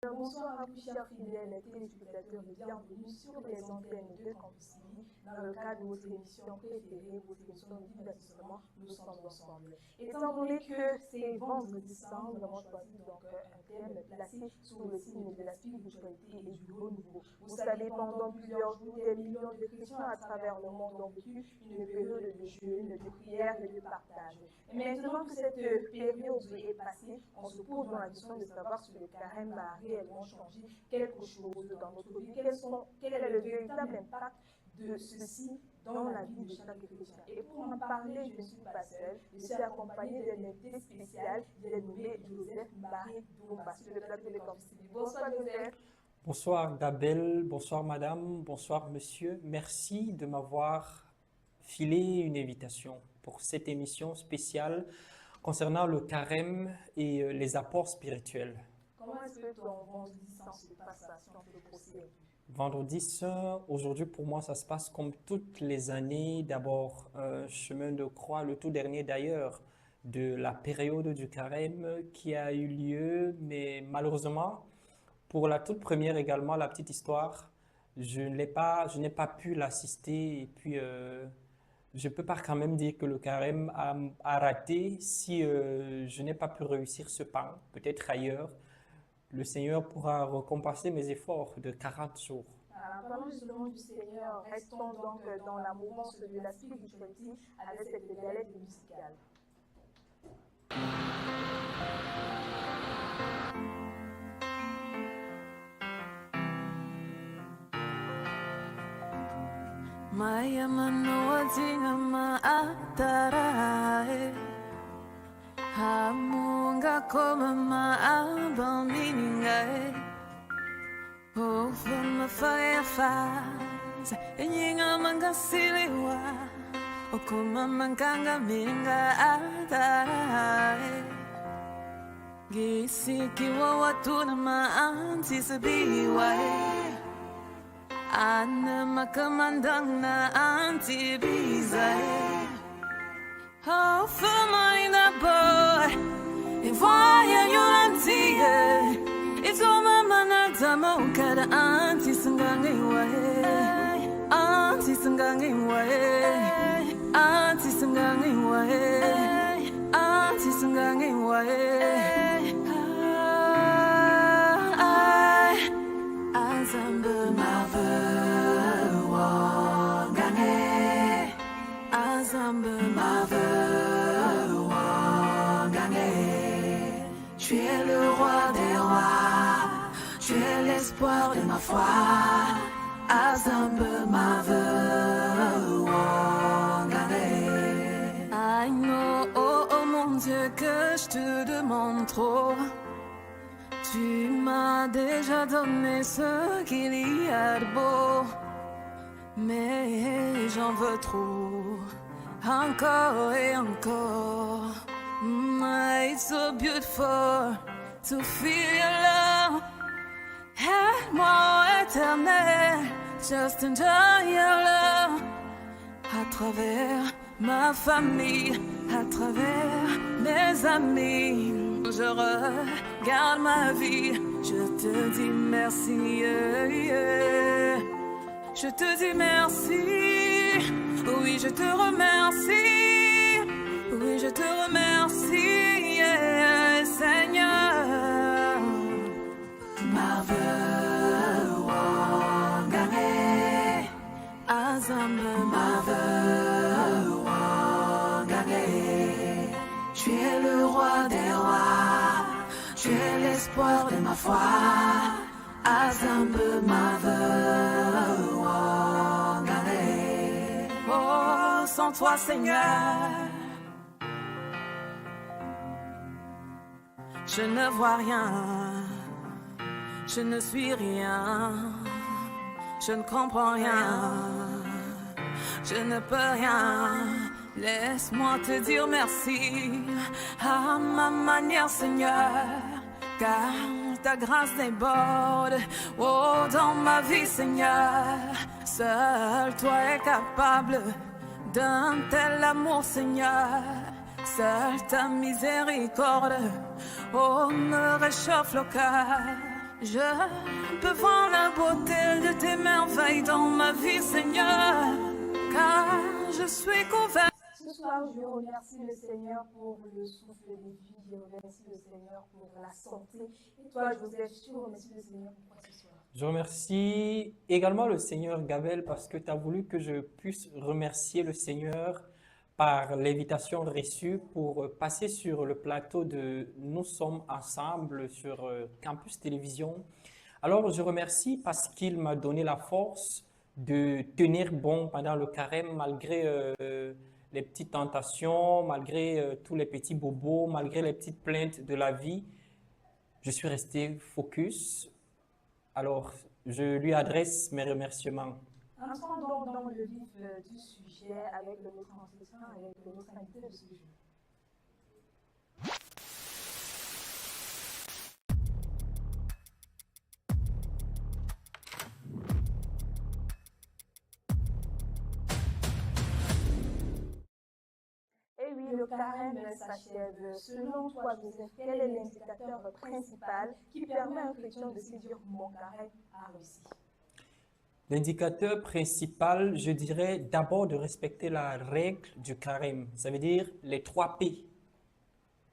Bonsoir à vous, chers fidèles téléspectateurs, et bienvenue sur les antennes de Campus TV dans le cadre de votre émission préférée, votre émission de divertissement, Nous sommes ensemble. Étant donné que c'est vendredi saint, nous avons choisi donc un thème placé sous le signe de la spiritualité et du renouveau. Vous savez, pendant plusieurs jours, des millions de chrétiens à travers le monde ont vécu une période de jeûne, de prière et de partage. Et maintenant que cette période est passée, on se pose dans la question de savoir si le carême a réellement changé quelque chose dans notre vie, quel est le véritable impact de ceci dans la vie de chaque chrétien. Et pour en parler, je ne suis pas seule, je suis accompagnée d'un invité spécial, j'ai nommé Joseph Marie Doumba sur le plateau de Campus TV. Bonsoir Joseph. Bonsoir Gabelle, bonsoir madame, bonsoir monsieur. Merci de m'avoir filé une invitation pour cette émission spéciale concernant le carême et les apports spirituels. Comment est-ce que ton vendredi saint se passe si on peut le procéder? Vendredi saint, aujourd'hui pour moi ça se passe comme toutes les années. D'abord, chemin de croix, le tout dernier d'ailleurs de la période du carême qui a eu lieu, mais malheureusement, pour la toute première également, la petite histoire, je n'ai pas pu l'assister et puis je peux pas quand même dire que le carême a raté si je n'ai pas pu réussir ce pas, peut-être ailleurs. Le Seigneur pourra récompenser mes efforts de 40 jours. Parlons justement du Seigneur, restons donc dans la mouvance de la spiritualité avec cette galette musicale. Maya manoa tinga maatarae Hamunga koma maabanningae Over my fireflies Enyinga mangasiliwa Okuma mankanga minga atarae Gisikiwa watu na maantisabiwae Ana makamandang na antibizay Oh, fama ina boy Ivaya yulantiye Itoma manatama ukada antisangangi wae Antisangangi wae Antisangangi wae Antisangangi wae Azamba Tu es le roi des rois, tu es l'espoir de ma foi. Azambe I know, oh, oh mon Dieu, que je te demande trop. Tu m'as déjà donné ce qu'il y a de beau, mais j'en veux trop, encore et encore. It's so beautiful to feel your love. Aide-moi éternel, just enjoy your love. À travers ma famille, à travers mes amis, je regarde ma vie, je te dis merci, Je te dis merci, oui je te remercie, oui je te remercie, Seigneur. Marvel Wangane, Azambe Marvel Wangane. Tu es le roi des rois, tu es l'espoir de ma foi. Azambe Marvel Wangane. Oh, sans toi Seigneur, je ne vois rien, je ne suis rien, je ne comprends rien, je ne peux rien. Laisse-moi te dire merci à ma manière, Seigneur, car ta grâce déborde, oh, dans ma vie, Seigneur. Seul toi es capable d'un tel amour, Seigneur. Seule ta miséricorde, oh, me réchauffe le cœur. Je peux voir la beauté de tes merveilles dans ma vie, Seigneur, car je suis couvert. Ce soir, je remercie le Seigneur pour le souffle de vie, je remercie le Seigneur pour la santé. Et toi, Joseph, tu remercies le Seigneur pour quoi ce soir? Je remercie également le Seigneur Gabel parce que tu as voulu que je puisse remercier le Seigneur par l'invitation reçue pour passer sur le plateau de Nous sommes ensemble sur Campus Télévision. Alors, je remercie parce qu'il m'a donné la force de tenir bon pendant le carême malgré les petites tentations, malgré tous les petits bobos, malgré les petites plaintes de la vie. Je suis resté focus. Alors, je lui adresse mes remerciements. Entrons donc dans le vif du sujet avec notre entretien, avec notre invité de ce jour. Et oui, le carême s'achève. Selon toi, Joseph, quel est l'indicateur principal qui permet à un chrétien de se dire mon carême a réussi? L'indicateur principal, je dirais d'abord de respecter la règle du carême. Ça veut dire les 3 P.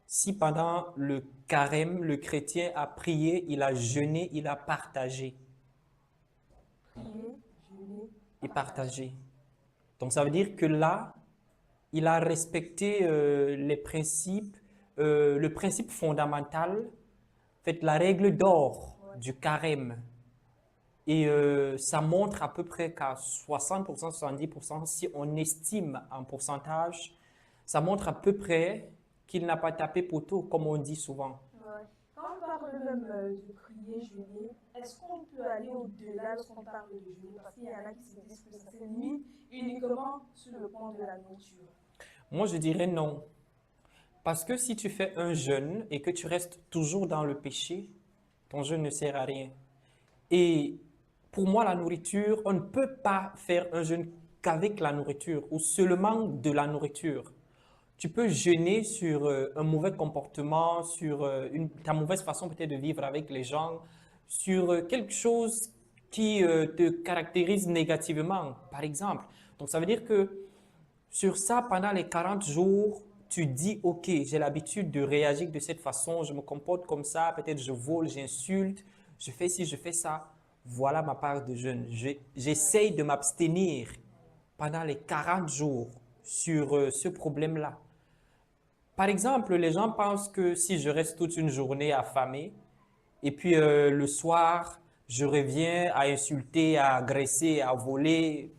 Si pendant le carême, le chrétien a prié, il a jeûné, il a partagé. Prier, jeûner Et partagé. Donc ça veut dire que là, il a respecté les principes, le principe fondamental, en fait, la règle d'or du carême. Et ça montre à peu près qu'à 60%, 70%, si on estime en pourcentage, ça montre à peu près qu'il n'a pas tapé poteau, comme on dit souvent. Ouais. Quand on parle même de prier, jeûner, est-ce qu'on peut aller au-delà lorsqu'on parle de jeûner? Parce qu'il y en a qui se disent que ça se limite uniquement sur le plan de la nourriture. Moi, je dirais non. Parce que si tu fais un jeûne et que tu restes toujours dans le péché, ton jeûne ne sert à rien. Et pour moi, la nourriture, on ne peut pas faire un jeûne qu'avec la nourriture ou seulement de la nourriture. Tu peux jeûner sur un mauvais comportement, sur ta mauvaise façon peut-être de vivre avec les gens, sur quelque chose qui te caractérise négativement, par exemple. Donc, ça veut dire que sur ça, pendant les 40 jours, tu dis, OK, j'ai l'habitude de réagir de cette façon, je me comporte comme ça, peut-être je vole, j'insulte, je fais ci, je fais ça. Voilà ma part de jeûne. J'essaye de m'abstenir pendant les 40 jours sur ce problème-là. Par exemple, les gens pensent que si je reste toute une journée affamé, et puis le soir, je reviens à insulter, à agresser, à voler,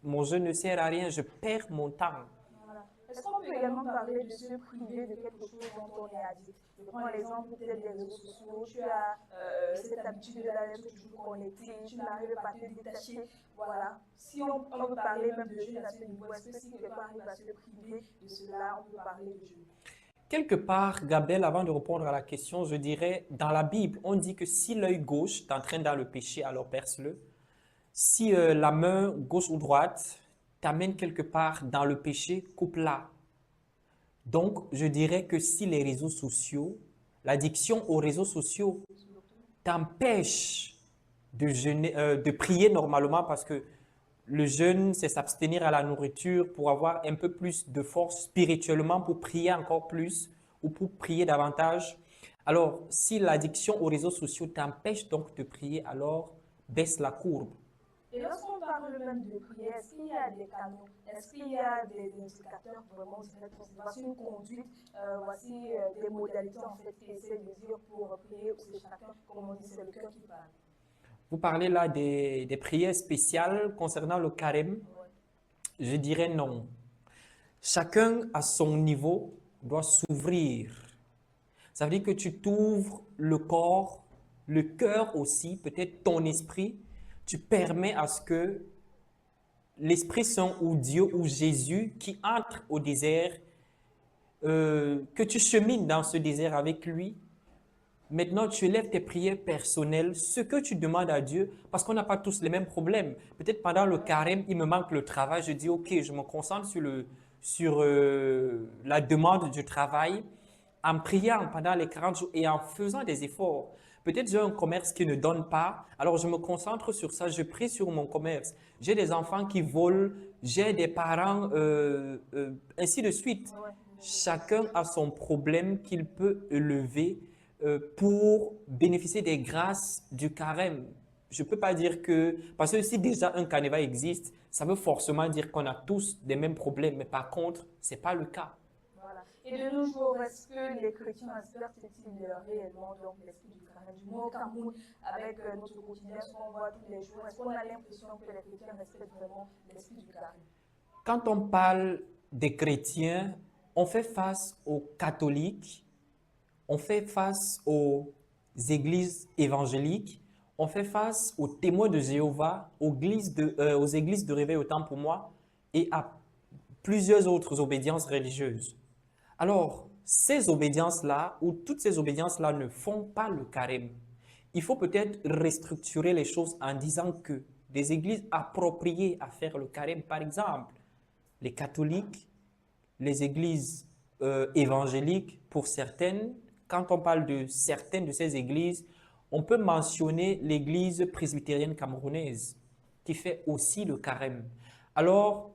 mon jeûne ne sert à rien, je perds mon temps. Voilà. Est-ce qu'on peut également parler de se priver de quelque chose dont on est addict? Je prends l'exemple peut-être des réseaux sociaux, tu as cette habitude de d'être toujours connecté, tu n'arrives pas à te détacher. Voilà. Si on peut parler même de jeûne à ce niveau, est-ce que si quelqu'un arrive à se priver de cela, on peut parler de jeûne? Quelque part, Gabriel, avant de répondre à la question, je dirais, dans la Bible, on dit que si l'œil gauche t'entraîne dans le péché, alors perce-le. Si la main gauche ou droite t'amène quelque part dans le péché, coupe-la. Donc, je dirais que si les réseaux sociaux, l'addiction aux réseaux sociaux t'empêche de jeûner, de prier normalement parce que le jeûne, c'est s'abstenir à la nourriture pour avoir un peu plus de force spirituellement, pour prier encore plus ou pour prier davantage. Alors, si l'addiction aux réseaux sociaux t'empêche donc de prier, alors baisse la courbe. Et lorsqu'on parle même de prière, est-ce qu'il y a des canaux? Est-ce qu'il y a des indicateurs vraiment directs? Voici une conduite, voici des modalités en fait qui essaient de dire pour prier, ou c'est chacun, comme on dit, c'est le cœur qui parle. Vous parlez là des prières spéciales concernant le carême. Je dirais non. Chacun à son niveau doit s'ouvrir. Ça veut dire que tu t'ouvres le corps, le cœur aussi, peut-être ton esprit. Tu permets à ce que l'Esprit Saint ou Dieu ou Jésus qui entre au désert, que tu chemines dans ce désert avec lui. Maintenant, tu élèves tes prières personnelles, ce que tu demandes à Dieu, parce qu'on n'a pas tous les mêmes problèmes. Peut-être pendant le carême, il me manque le travail, je dis, OK, je me concentre sur la demande du travail, en priant pendant les 40 jours et en faisant des efforts. Peut-être j'ai un commerce qui ne donne pas, alors je me concentre sur ça, je prie sur mon commerce. J'ai des enfants qui volent, j'ai des parents, ainsi de suite. Ouais. Chacun a son problème qu'il peut élever pour bénéficier des grâces du carême. Je ne peux pas dire que, parce que si déjà un carnaval existe, ça veut forcément dire qu'on a tous des mêmes problèmes, mais par contre, ce n'est pas le cas. Voilà. Et de nos jours, est-ce que les chrétiens respectent-ils réellement donc l'esprit du carême? Du moins au Cameroun, avec notre quotidien, ce qu'on voit tous les jours, est-ce qu'on a l'impression que les chrétiens respectent vraiment l'esprit du carême? Quand on parle des chrétiens, on fait face aux catholiques, on fait face aux églises évangéliques, on fait face aux témoins de Jéhovah, aux églises de réveil autant pour moi, et à plusieurs autres obédiences religieuses. Alors, ces obédiences-là, ou toutes ces obédiences-là ne font pas le carême. Il faut peut-être restructurer les choses en disant que des églises appropriées à faire le carême, par exemple, les catholiques, les églises évangéliques pour certaines. Quand on parle de certaines de ces églises, on peut mentionner l'église presbytérienne camerounaise qui fait aussi le carême. Alors,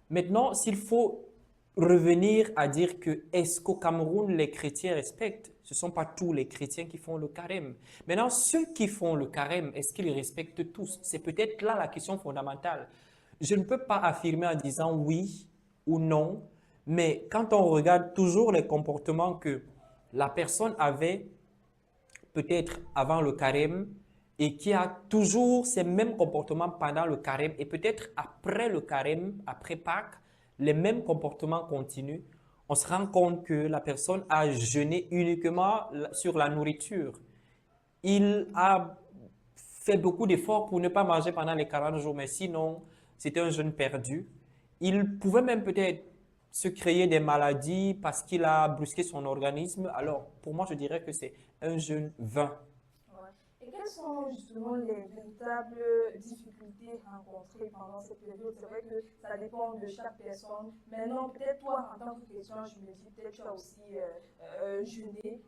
maintenant, s'il faut revenir à dire que est-ce qu'au Cameroun, les chrétiens respectent? Ce ne sont pas tous les chrétiens qui font le carême. Maintenant, ceux qui font le carême, est-ce qu'ils respectent tous? C'est peut-être là la question fondamentale. Je ne peux pas affirmer en disant oui ou non, mais quand on regarde toujours les comportements que la personne avait peut-être avant le carême et qui a toujours ces mêmes comportements pendant le carême et peut-être après le carême, après Pâques, les mêmes comportements continuent, on se rend compte que la personne a jeûné uniquement sur la nourriture. Il a fait beaucoup d'efforts pour ne pas manger pendant les 40 jours, mais sinon, c'était un jeûne perdu. Il pouvait même peut-être se créer des maladies parce qu'il a brusqué son organisme. Alors, pour moi, je dirais que c'est un jeûne vain. Ouais. Et quelles sont justement les véritables difficultés rencontrées pendant cette période? C'est vrai que ça dépend de chaque personne. Maintenant, peut-être toi, en tant que chrétien, je me dis, peut-être tu as aussi jeûné.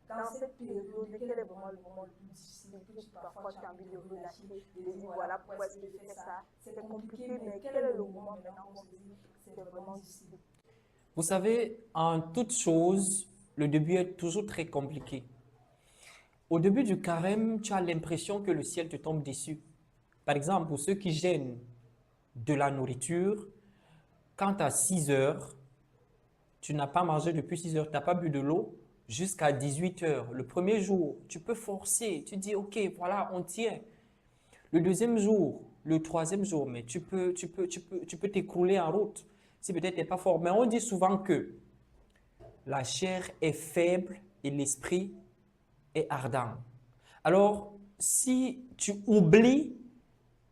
Dans cette période, quel est vraiment le moment le plus difficile que parfois tu as envie de relâcher, de dire voilà pourquoi est-ce que je fais ça? C'est compliqué, mais quel est le moment maintenant où on se dit c'est vraiment difficile? Vous savez, en toute chose, le début est toujours très compliqué. Au début du carême, tu as l'impression que le ciel te tombe dessus. Par exemple, pour ceux qui gênent de la nourriture, quand à 6 heures, tu n'as pas mangé depuis 6 heures, tu n'as pas bu de l'eau, jusqu'à 18 heures. Le premier jour, tu peux forcer, tu dis ok, voilà, on tient. Le deuxième jour, le troisième jour, mais tu peux t'écrouler en route si peut-être tu n'es pas fort. Mais on dit souvent que la chair est faible et l'esprit est ardent. Alors, si tu oublies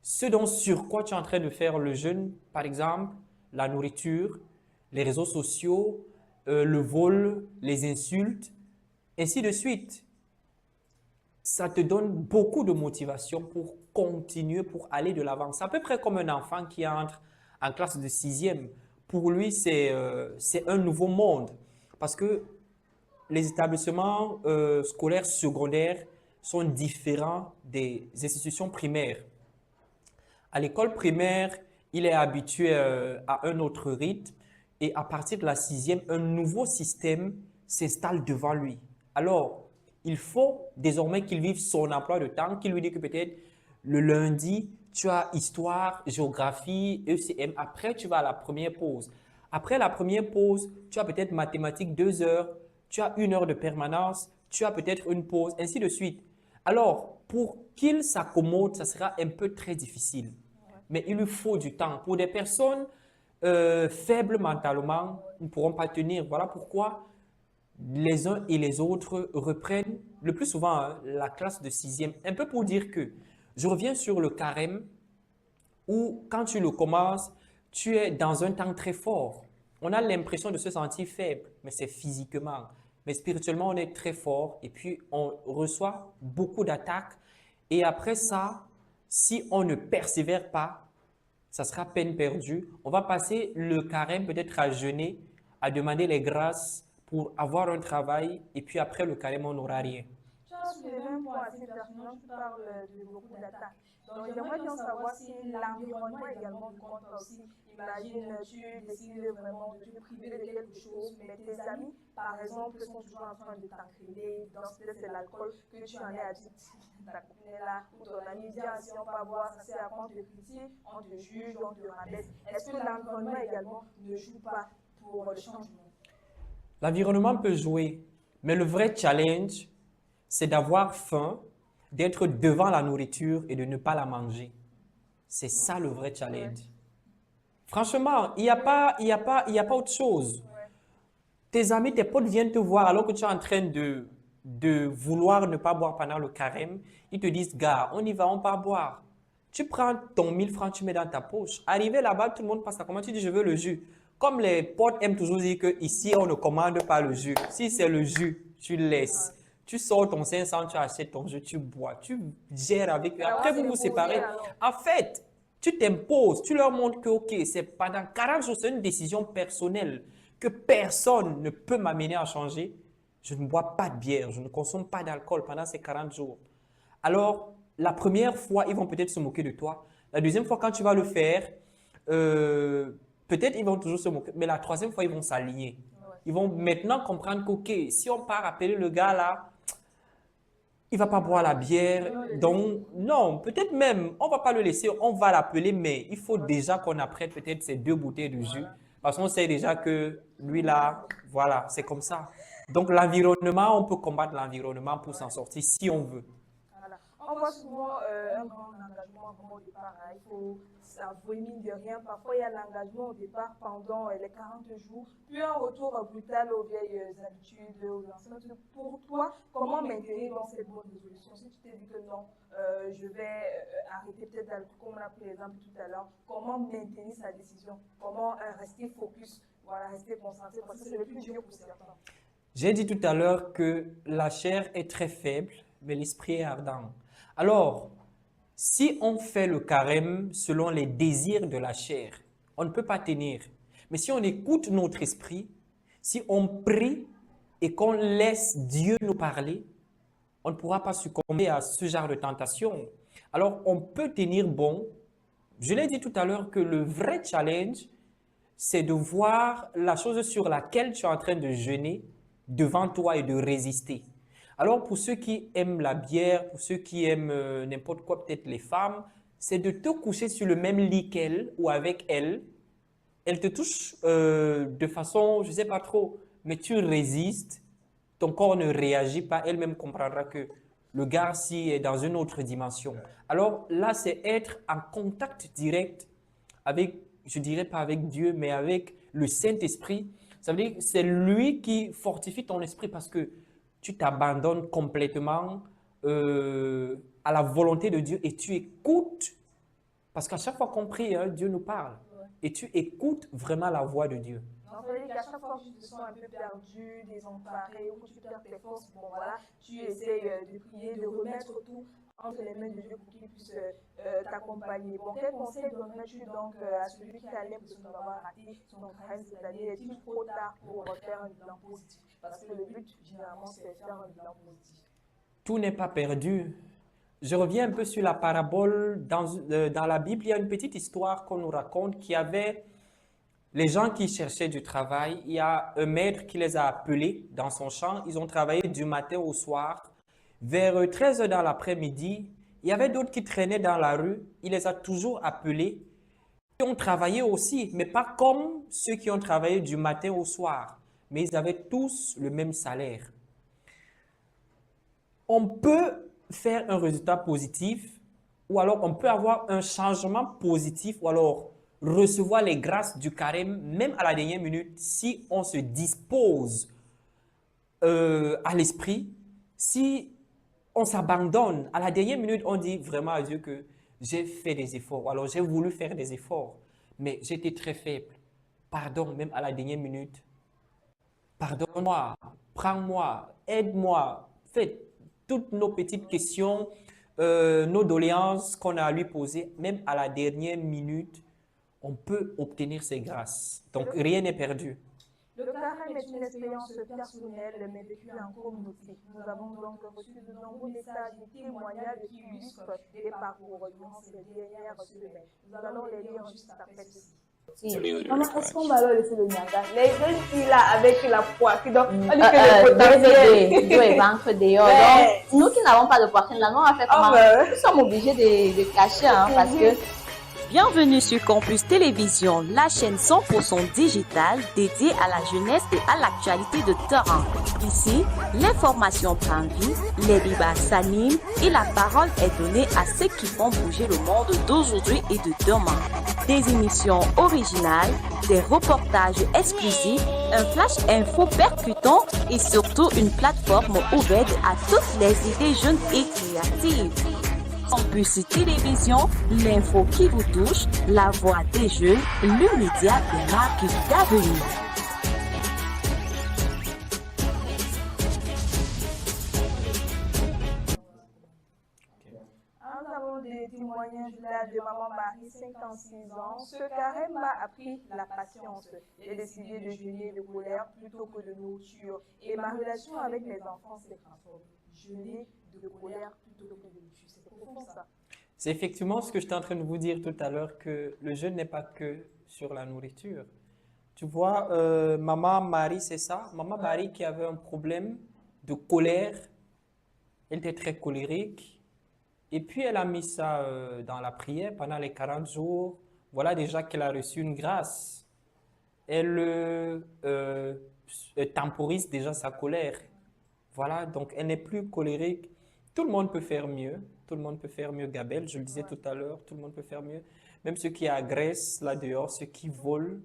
sur quoi tu es en train de faire le jeûne, par exemple, la nourriture, les réseaux sociaux, le vol, les insultes, ainsi de suite. Ça te donne beaucoup de motivation pour continuer, pour aller de l'avant. C'est à peu près comme un enfant qui entre en classe de 6e. Pour lui, c'est un nouveau monde parce que les établissements scolaires secondaires sont différents des institutions primaires. À l'école primaire, il est habitué à un autre rythme et à partir de la 6e, un nouveau système s'installe devant lui. Alors, il faut désormais qu'il vive son emploi de temps, qu'il lui dit que peut-être le lundi, tu as histoire, géographie, ECM. Après, tu vas à la première pause. Après la première pause, tu as peut-être mathématiques 2 heures, tu as 1 heure de permanence, tu as peut-être une pause, ainsi de suite. Alors, pour qu'il s'accommode, ça sera un peu très difficile. Mais il lui faut du temps. Pour des personnes faibles mentalement, ne pourront pas tenir. Voilà pourquoi les uns et les autres reprennent le plus souvent la classe de 6e. Un peu pour dire que je reviens sur le carême où quand tu le commences, tu es dans un temps très fort. On a l'impression de se sentir faible, mais c'est physiquement. Mais spirituellement, on est très fort et puis on reçoit beaucoup d'attaques. Et après ça, si on ne persévère pas, ça sera peine perdue. On va passer le carême peut-être à jeûner, à demander les grâces pour avoir un travail et puis après le carême, on n'aura rien. Tu as as soulevé un point assez pertinent, tu parles de beaucoup d'attaques. Donc j'aimerais bien savoir si l'environnement également compte aussi. Imagine, tu décides vraiment de te priver de quelque chose, mais tes amis, par exemple, sont toujours en train de t'entraîner, dans ce cas c'est l'alcool, que tu en es addict. Ta copine est là, ou ton ami dit, ah, si on va boire, ça sert à quoi on te critique, on te juge, on te rabaisse. Est-ce que l'environnement également ne joue pas pour le changement? L'environnement peut jouer, mais le vrai challenge, c'est d'avoir faim, d'être devant la nourriture et de ne pas la manger. C'est ça le vrai challenge. Franchement, il n'y a pas autre chose. Tes amis, tes potes viennent te voir alors que tu es en train de vouloir ne pas boire pendant le carême. Ils te disent, gars, on y va, on va boire. Tu prends ton 1000 francs, tu mets dans ta poche. Arrivé là-bas, tout le monde passe à comment tu dis, je veux le jus. Comme les potes aiment toujours dire qu'ici, on ne commande pas le jus. Si c'est le jus, tu laisses. Tu sors ton 500, tu achètes ton jus, tu bois. Tu gères avec eux. Après, vous vous séparez. En fait, tu t'imposes. Tu leur montres que, OK, c'est pendant 40 jours, c'est une décision personnelle que personne ne peut m'amener à changer. Je ne bois pas de bière, je ne consomme pas d'alcool pendant ces 40 jours. Alors, la première fois, ils vont peut-être se moquer de toi. La deuxième fois, quand tu vas le faire, peut-être ils vont toujours se moquer. Mais la troisième fois, ils vont s'aligner. Ils vont maintenant comprendre qu'OK, si on part appeler le gars là, il ne va pas boire la bière. Donc, non, peut-être même, on ne va pas le laisser, on va l'appeler, mais il faut déjà qu'on apprenne peut-être ces 2 bouteilles de jus. Parce qu'on sait déjà que lui là, voilà, c'est comme ça. Donc, l'environnement, on peut combattre l'environnement pour s'en sortir si on veut. Voilà. On voit souvent un grand engagement au départ. Hein. Il faut s'avouer mine de rien. Parfois, il y a l'engagement au départ pendant les 40 jours, puis un retour brutal aux vieilles habitudes, aux anciennes. Pour toi, comment maintenir dans cette bonne résolution? Si tu t'es dit que non, je vais arrêter peut-être d'alcool, comme on a pris l'exemple tout à l'heure, comment maintenir sa décision? Comment rester focus? Voilà, rester concentré, parce que c'est le plus dur pour certains. J'ai dit tout à l'heure que la chair est très faible, mais l'esprit est ardent. Alors, si on fait le carême selon les désirs de la chair, on ne peut pas tenir. Mais si on écoute notre esprit, si on prie et qu'on laisse Dieu nous parler, on ne pourra pas succomber à ce genre de tentation. Alors, on peut tenir bon. Je l'ai dit tout à l'heure que le vrai challenge, c'est de voir la chose sur laquelle tu es en train de jeûner devant toi et de résister. Alors, pour ceux qui aiment la bière, pour ceux qui aiment n'importe quoi, peut-être les femmes, c'est de te coucher sur le même lit qu'elle ou avec elle. Elle te touche de façon, je ne sais pas trop, mais tu résistes. Ton corps ne réagit pas. Elle-même comprendra que le gars-ci est dans une autre dimension. Alors là, c'est être en contact direct avec, je dirais pas avec Dieu, mais avec le Saint-Esprit. Ça veut dire que c'est lui qui fortifie ton esprit parce que tu t'abandonnes complètement à la volonté de Dieu et tu écoutes. Parce qu'à chaque fois qu'on prie, hein, Dieu nous parle. Et tu écoutes vraiment la voix de Dieu. Donc, ça veut dire qu'à chaque fois que tu te sens un peu perdu, désemparé, ou que tu perds tes forces, bon voilà, tu essaies de prier, de remettre tout entre les mains de Dieu pour qu'il puisse t'accompagner. Bon, quel conseil donnerais-tu donc à celui qui a l'impression d'avoir raté son carême, c'est-à-dire est-il trop tard pour faire un bilan positif? Parce que le but, généralement, c'est de faire un bilan positif. Tout n'est pas perdu. Je reviens un peu sur la parabole. Dans la Bible, il y a une petite histoire qu'on nous raconte qui avait les gens qui cherchaient du travail. Il y a un maître qui les a appelés dans son champ. Ils ont travaillé du matin au soir. Vers 13 h dans l'après-midi, il y avait d'autres qui traînaient dans la rue. Il les a toujours appelés. Ils ont travaillé aussi, mais pas comme ceux qui ont travaillé du matin au soir. Mais ils avaient tous le même salaire. On peut faire un résultat positif ou alors on peut avoir un changement positif ou alors recevoir les grâces du carême même à la dernière minute si on se dispose à l'esprit, si on s'abandonne à la dernière minute, on dit vraiment à Dieu que j'ai fait des efforts, alors j'ai voulu faire des efforts, mais j'étais très faible. Pardon, même à la dernière minute. Pardonne-moi, prends-moi, aide-moi, faites toutes nos petites questions, nos doléances qu'on a à lui poser, même à la dernière minute, on peut obtenir ces grâces. Donc, rien n'est perdu. Le carême est une expérience personnelle mais vécue en communauté. Nous avons donc reçu de nombreux messages et témoignages qui illustrent des parcours durant ces dernières semaines. Nous allons les lire juste après ceci. Maman, est-ce qu'on va leur laisser le nyanga? Les jeunes filles là avec la poitrine, donc on dit que le potentiel doit ventre dehors. Donc, nous qui n'avons pas de poitrine là, nous on va faire comment? Nous sommes obligés de cacher parce que. Bienvenue sur Campus Télévision, la chaîne 100% digitale dédiée à la jeunesse et à l'actualité de terrain. Ici, l'information prend vie, les débats s'animent et la parole est donnée à ceux qui font bouger le monde d'aujourd'hui et de demain. Des émissions originales, des reportages exclusifs, un flash info percutant et surtout une plateforme ouverte à toutes les idées jeunes et créatives. Campus Télévision, l'info qui vous touche, la voix des jeunes, le média des marques d'avenir. Nous avons des témoignages là de maman Marie, 56 ans. Ce carême m'a appris la patience. J'ai décidé de jeûner de colère plutôt que de nourriture. Et ma relation avec mes enfants s'est transformée. Jeûner de colère plutôt que de nourriture. C'est profond ça. C'est effectivement ce que j'étais en train de vous dire tout à l'heure, que le jeûne n'est pas que sur la nourriture. Tu vois, maman Marie, c'est ça. Maman Marie qui avait un problème de colère. Elle était très colérique. Et puis, elle a mis ça dans la prière pendant les 40 jours. Voilà déjà qu'elle a reçu une grâce. Elle temporise déjà sa colère. Voilà, donc elle n'est plus colérique. Tout le monde peut faire mieux. Tout le monde peut faire mieux, Gabelle. Je le disais tout à l'heure, tout le monde peut faire mieux. Même ceux qui agressent là dehors, ceux qui volent,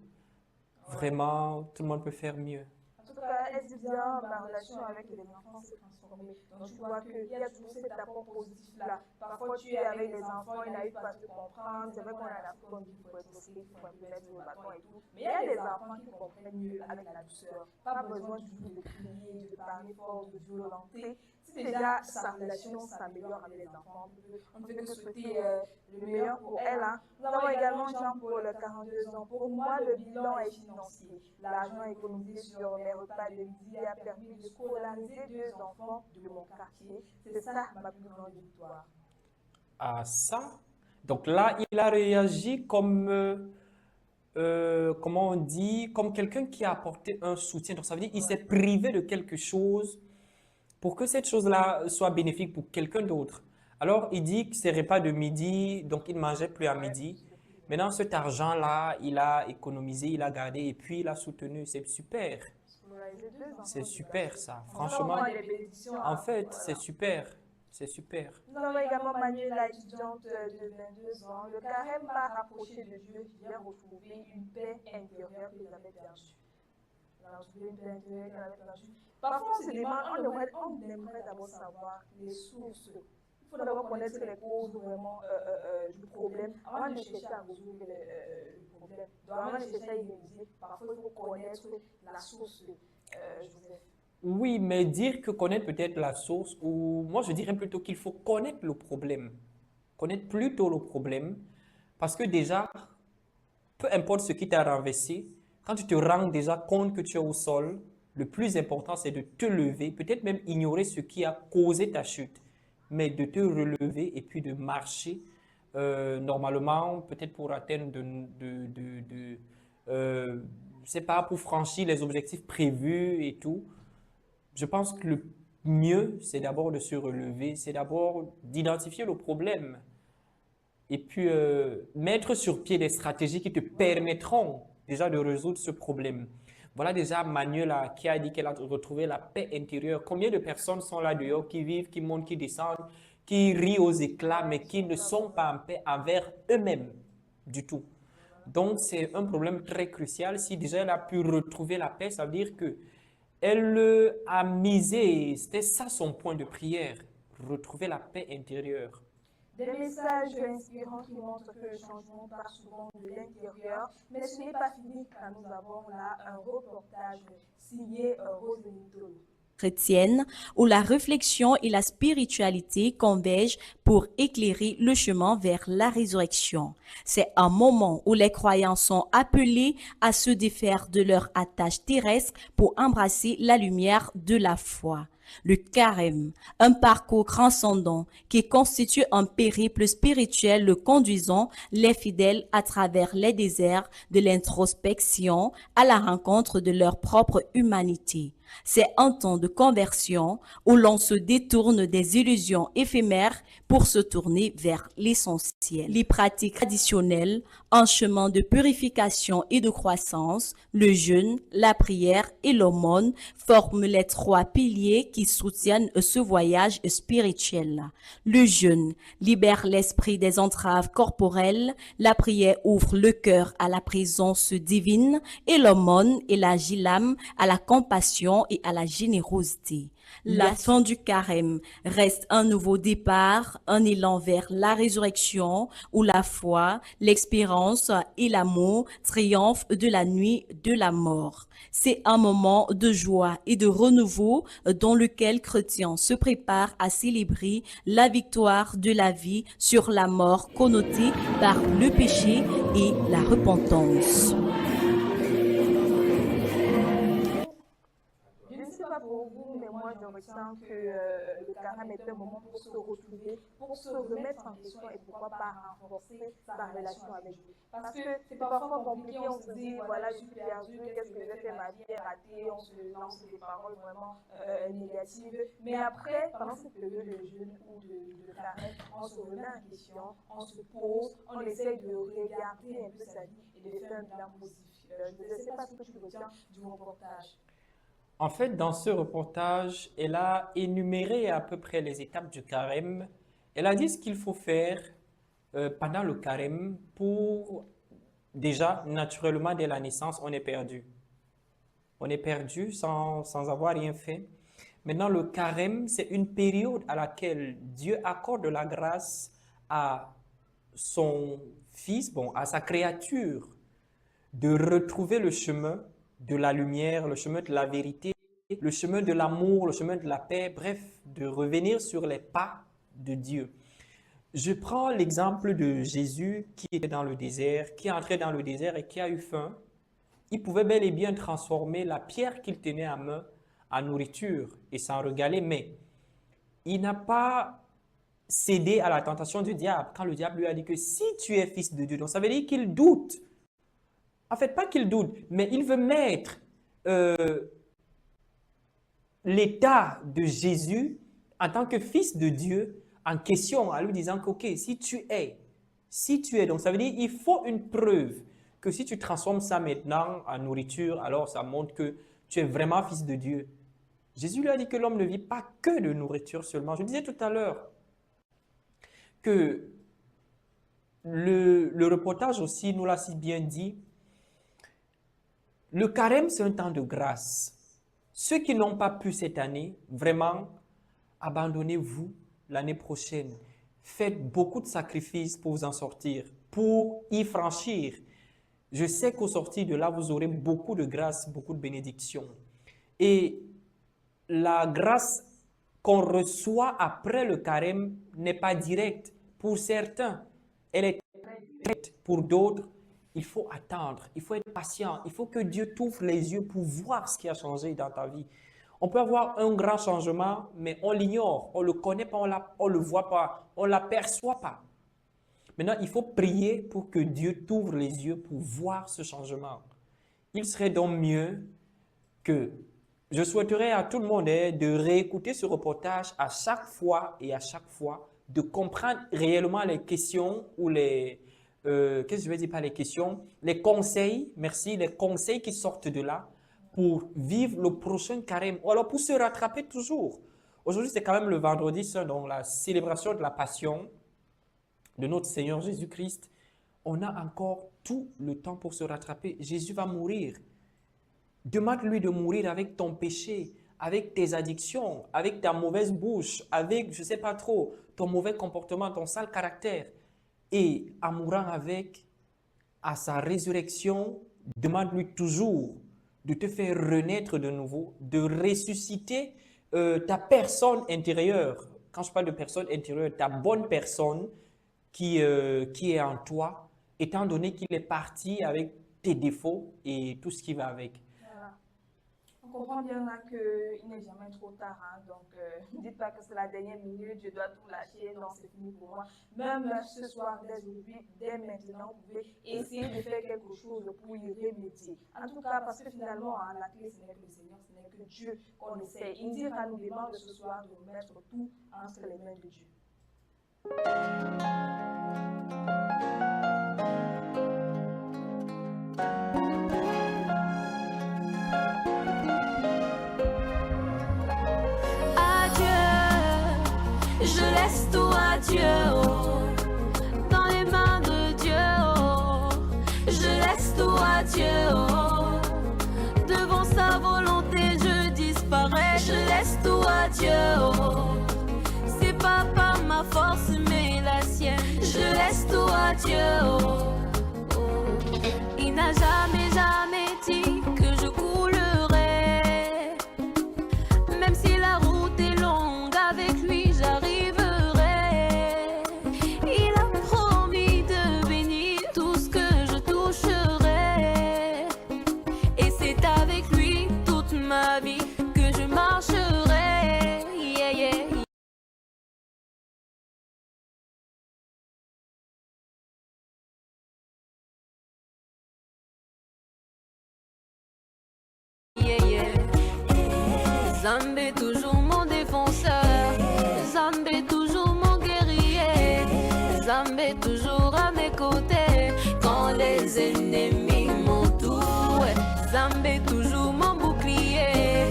vraiment, tout le monde peut faire mieux. En tout cas, elle dit bien, ma relation avec les enfants s'est transformée. Donc, tu vois qu'il y a toujours cet apport positif-là. Parfois, tu es avec les enfants, ils n'arrivent pas à te comprendre. C'est vrai qu'on a la on dit qu'il faut être stressé, qu'il faut un peu mettre le bâton et tout. Mais il y a des enfants qui comprennent mieux avec la douceur. Pas besoin du tout de crier, de parler fort, de violenter. Si déjà sa relation s'améliore avec les enfants, on ne fait que souhaiter le meilleur pour elle. Hein. Nous avons également Jean-Paul, 42 ans. Pour moi, le bilan est financier. L'argent économisé sur mes repas de midi a permis de scolariser 2 enfants de mon quartier. C'est ça ma plus grande victoire. Ah, ça? Donc là, il a réagi comme, comment on dit, comme quelqu'un qui a apporté un soutien. Donc ça veut dire qu'il s'est privé de quelque chose pour que cette chose-là soit bénéfique pour quelqu'un d'autre. Alors, il dit que ses repas de midi, donc il ne mangeait plus à midi. Maintenant, cet argent-là, il a économisé, il a gardé et puis il a soutenu. C'est super. C'est super ça. Franchement, en fait, c'est super. C'est super. Nous avons également Manuela, étudiante de 22 ans. Le carême m'a rapproché de Dieu. J'ai retrouvé une paix intérieure que j'avais perdue. Parfois, on se demande, on aimerait d'abord savoir les sources. Il faut d'abord connaître les causes vraiment du problème avant de chercher à résoudre le problème. Donc, avant de chercher à y réaliser, parfois il faut connaître la source. Oui, mais dire que connaître peut-être la source, ou moi je dirais plutôt qu'il faut connaître le problème. Connaître plutôt le problème, parce que déjà, peu importe ce qui t'a renversé, quand tu te rends déjà compte que tu es au sol, le plus important c'est de te lever, peut-être même ignorer ce qui a causé ta chute, mais de te relever et puis de marcher normalement, peut-être pour atteindre je sais pas, pour franchir les objectifs prévus et tout. Je pense que le mieux, c'est d'abord de se relever, c'est d'abord d'identifier le problème et puis mettre sur pied des stratégies qui te permettront déjà de résoudre ce problème. Voilà déjà Manuela qui a dit qu'elle a retrouvé la paix intérieure. Combien de personnes sont là dehors qui vivent, qui montent, qui descendent, qui rient aux éclats, mais qui ne sont pas en paix envers eux-mêmes du tout. Donc c'est un problème très crucial. Si déjà elle a pu retrouver la paix, ça veut dire que elle a misé, c'était ça son point de prière, retrouver la paix intérieure. Des messages inspirants qui montrent que le changement part souvent de l'intérieur, mais ce n'est pas fini car nous avons là un reportage signé Rose Nitolo. chrétienne où la réflexion et la spiritualité convergent pour éclairer le chemin vers la résurrection. C'est un moment où les croyants sont appelés à se défaire de leur attache terrestre pour embrasser la lumière de la foi. Le carême, un parcours transcendant qui constitue un périple spirituel le conduisant les fidèles à travers les déserts de l'introspection à la rencontre de leur propre humanité. C'est un temps de conversion où l'on se détourne des illusions éphémères pour se tourner vers l'essentiel. Les pratiques traditionnelles, un chemin de purification et de croissance, le jeûne, la prière et l'aumône forment les trois piliers qui soutiennent ce voyage spirituel. Le jeûne libère l'esprit des entraves corporelles, la prière ouvre le cœur à la présence divine et l'aumône élargit l'âme à la compassion et à la générosité. La fin du carême reste un nouveau départ, un élan vers la résurrection où la foi, l'expérience et l'amour triomphent de la nuit de la mort. C'est un moment de joie et de renouveau dans lequel chrétiens se préparent à célébrer la victoire de la vie sur la mort connotée par le péché et la repentance. Pas pour vous, mais moi je ressens que le carême est un moment pour se retrouver, pour se remettre en question et pourquoi pas renforcer sa relation avec Dieu. Parce que c'est parfois compliqué, on se dit voilà, je suis perdu, qu'est-ce que j'ai fait, ma vie est ratée, on se lance des paroles vraiment négatives. Mais après, pendant cette période de jeûne ou de carême, on se remet en question, on se pose, on essaye de regarder un peu sa vie et de faire un bilan positif. Je ne sais pas ce que tu retiens du reportage. En fait, dans ce reportage, elle a énuméré à peu près les étapes du carême. Elle a dit ce qu'il faut faire pendant le carême pour, déjà, naturellement, dès la naissance, on est perdu. On est perdu sans avoir rien fait. Maintenant, le carême, c'est une période à laquelle Dieu accorde la grâce à son Fils, à sa créature, de retrouver le chemin de la lumière, le chemin de la vérité, le chemin de l'amour, le chemin de la paix, bref, de revenir sur les pas de Dieu. Je prends l'exemple de Jésus qui était dans le désert, qui est entré dans le désert et qui a eu faim. Il pouvait bel et bien transformer la pierre qu'il tenait à main en nourriture et s'en régaler, mais il n'a pas cédé à la tentation du diable quand le diable lui a dit que si tu es fils de Dieu, donc ça veut dire qu'il doute. En fait, pas qu'il doute, mais il veut mettre l'état de Jésus en tant que fils de Dieu en question, en lui disant que, ok, si tu es, donc ça veut dire qu'il faut une preuve que si tu transformes ça maintenant en nourriture, alors ça montre que tu es vraiment fils de Dieu. Jésus lui a dit que l'homme ne vit pas que de nourriture seulement. Je disais tout à l'heure que le reportage aussi nous l'a si bien dit. Le carême, c'est un temps de grâce. Ceux qui n'ont pas pu cette année, vraiment, abandonnez-vous l'année prochaine. Faites beaucoup de sacrifices pour vous en sortir, pour y franchir. Je sais qu'au sortir de là, vous aurez beaucoup de grâce, beaucoup de bénédictions. Et la grâce qu'on reçoit après le carême n'est pas directe. Pour certains, elle est directe. Pour d'autres, il faut attendre, il faut être patient, il faut que Dieu t'ouvre les yeux pour voir ce qui a changé dans ta vie. On peut avoir un grand changement, mais on l'ignore, on ne le connaît pas, on ne le voit pas, on ne l'aperçoit pas. Maintenant, il faut prier pour que Dieu t'ouvre les yeux pour voir ce changement. Il serait donc mieux que je souhaiterais à tout le monde de réécouter ce reportage à chaque fois, de comprendre réellement les questions ou les... qu'est-ce que je vais dire par les questions? Les conseils, merci, les conseils qui sortent de là pour vivre le prochain carême, ou alors pour se rattraper toujours. Aujourd'hui, c'est quand même le vendredi saint, donc la célébration de la passion de notre Seigneur Jésus-Christ. On a encore tout le temps pour se rattraper. Jésus va mourir. Demande-lui de mourir avec ton péché, avec tes addictions, avec ta mauvaise bouche, avec, je ne sais pas trop, ton mauvais comportement, ton sale caractère. Et en mourant avec, à sa résurrection, demande-lui toujours de te faire renaître de nouveau, de ressusciter ta personne intérieure, quand je parle de personne intérieure, ta bonne personne qui est en toi, étant donné qu'il est parti avec tes défauts et tout ce qui va avec. Voilà. On comprend bien là qu'il n'est jamais trop tard. Hein, donc, ne dites pas que c'est la dernière minute, je dois tout lâcher. Non, c'est fini pour moi. Même ce soir, dès aujourd'hui, dès maintenant, vous pouvez essayer de faire quelque chose pour y remédier. En tout cas, parce que finalement, hein, la clé, ce n'est que le Seigneur, ce n'est que Dieu qu'on essaie. Indira nous demande ce soir de mettre tout entre les mains de Dieu. Je laisse tout à Dieu, oh, dans les mains de Dieu, oh. Je laisse tout à Dieu, oh. Devant sa volonté, je disparais. Je laisse tout à Dieu, oh. C'est pas par ma force, mais la sienne. Je laisse tout à Dieu, oh, oh. Il n'a jamais, jamais dit que je coulerais. Même si la route est longue, avec lui j'arrive. Zambé toujours mon défenseur, Zambé toujours mon guerrier, Zambé toujours à mes côtés quand les ennemis m'entourent, Zambé toujours mon bouclier.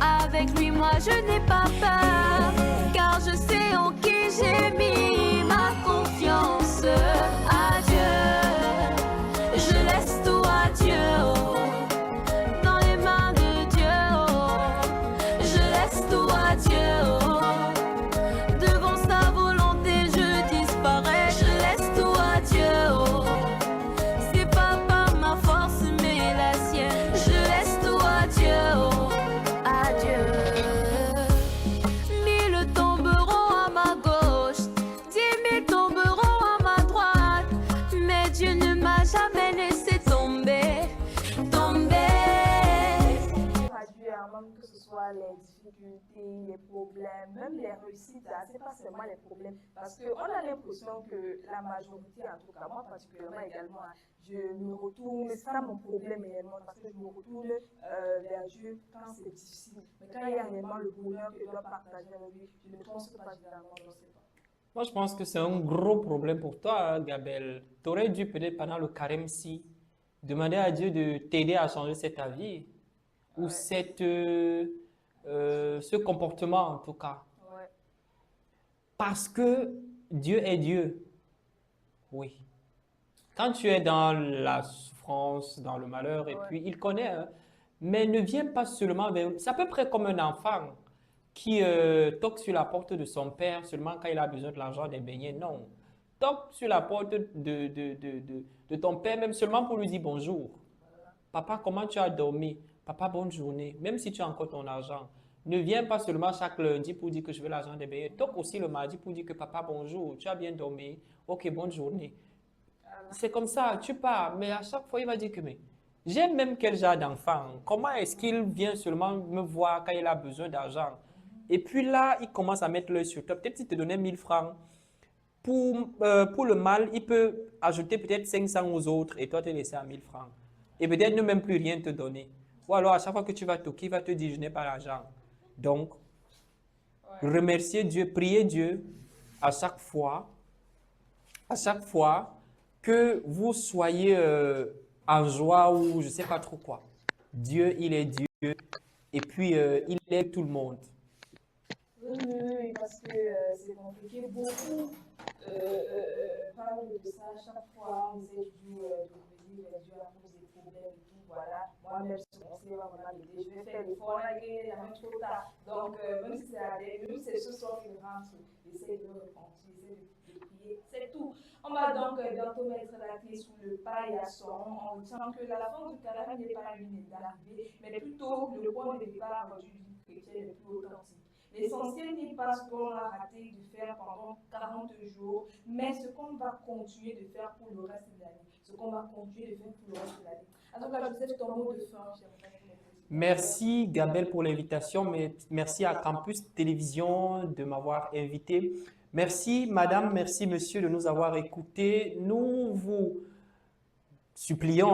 Avec lui moi je n'ai pas peur, car je sais en qui j'ai mis ma confiance. Adieu, je laisse tout à Dieu, oh. Les difficultés, les problèmes, même les réussites, ce n'est pas seulement les problèmes. Parce qu'on a l'impression que la majorité, en tout cas moi particulièrement également, je me retourne, c'est ça mon problème réellement, parce que je me retourne vers Dieu quand c'est difficile. Mais quand il y a réellement le bonheur que je dois partager avec lui, je ne pense pas généralement dans ce temps. Moi, je pense que c'est un gros problème pour toi, hein, Gabel. Tu aurais dû peut-être pendant le carême-ci demander à Dieu de t'aider à changer cette avis ou ce comportement en tout cas. Ouais. Parce que Dieu est Dieu. Oui. Quand tu es dans la souffrance, dans le malheur, et puis il connaît, hein, mais ne viens pas seulement vers... C'est à peu près comme un enfant qui toque sur la porte de son père seulement quand il a besoin de l'argent des beignets. Non. Toque sur la porte de ton père même seulement pour lui dire bonjour. Papa, comment tu as dormi? Papa, bonne journée. Même si tu as encore ton argent. Ne viens pas seulement chaque lundi pour dire que je veux l'argent des beignets. Toque aussi le mardi pour dire que papa, bonjour. Tu as bien dormi? Ok, bonne journée. C'est comme ça, tu pars. Mais à chaque fois, il va dire que mais j'aime même quel genre d'enfant. Comment est-ce qu'il vient seulement me voir quand il a besoin d'argent? Et puis là, il commence à mettre l'œil sur toi. Peut-être s'il te donnait 1000 francs. Pour le mal, il peut ajouter peut-être 500 aux autres et toi te laisser à 1000 francs. Et peut-être ne même plus rien te donner. Ou alors, à chaque fois que tu vas toquer, il va te dire, je n'ai pas l'argent. Donc, remercier Dieu, prier Dieu à chaque fois que vous soyez en joie ou je ne sais pas trop quoi. Dieu, il est Dieu et puis il aide tout le monde. Oui, parce que c'est compliqué. Beaucoup parlent de ça à chaque fois. On essaie toujours de revenir vers Dieu à cause des problèmes et tout. Voilà. Moi-même, je vais faire l'effort, là, il est jamais trop tard. Donc, même si c'est ce soir qu'il rentre, essaie de repentir, essaie de prier, c'est tout. On va donc bientôt mettre la clé sous le paillasson en disant que la fin du carême n'est pas une d'arrivée, mais plutôt le point de départ chrétienne le plus authentique. L'essentiel n'est pas ce qu'on a raté de faire pendant 40 jours, mais ce qu'on va continuer de faire pour le reste de l'année. Ce qu'on va continuer de faire pour le reste de l'année. En tout cas, Joseph, ton mot de fin, Merci Gabelle pour l'invitation, mais merci à Campus Télévision de m'avoir invité. Merci Madame, merci Monsieur de nous avoir écoutés. Nous vous supplions,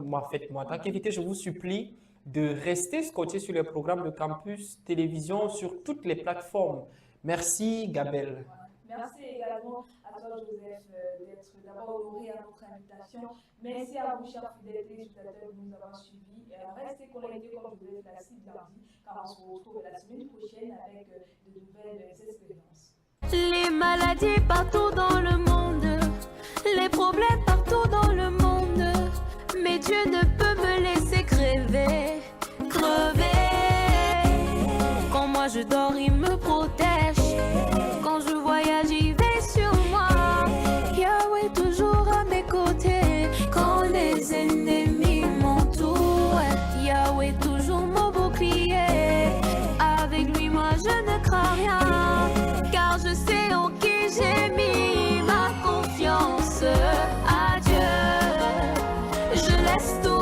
moi en tant qu'invité, je vous supplie de rester scotché sur les programmes de Campus Télévision sur toutes les plateformes. Merci Gabelle. Merci également à toi Joseph d'être d'abord honoré à notre invitation. Merci à vous chers fidèles téléspectateurs de nous avoir suivis. Restez connectés comme je vous l'ai si bien dit, car on se retrouve la semaine prochaine avec de nouvelles expériences. Les maladies partout dans le monde, les problèmes partout dans le monde, mais Dieu ne peut me laisser crever. Quand moi je dors, il me protège. Quand je voyage, il veille sur moi. Yahweh toujours à mes côtés. Quand les ennemis m'entourent, Yahweh toujours mon bouclier. Avec lui, moi je ne crains rien, car je sais en qui j'ai mis ma confiance. À Dieu, je laisse tout.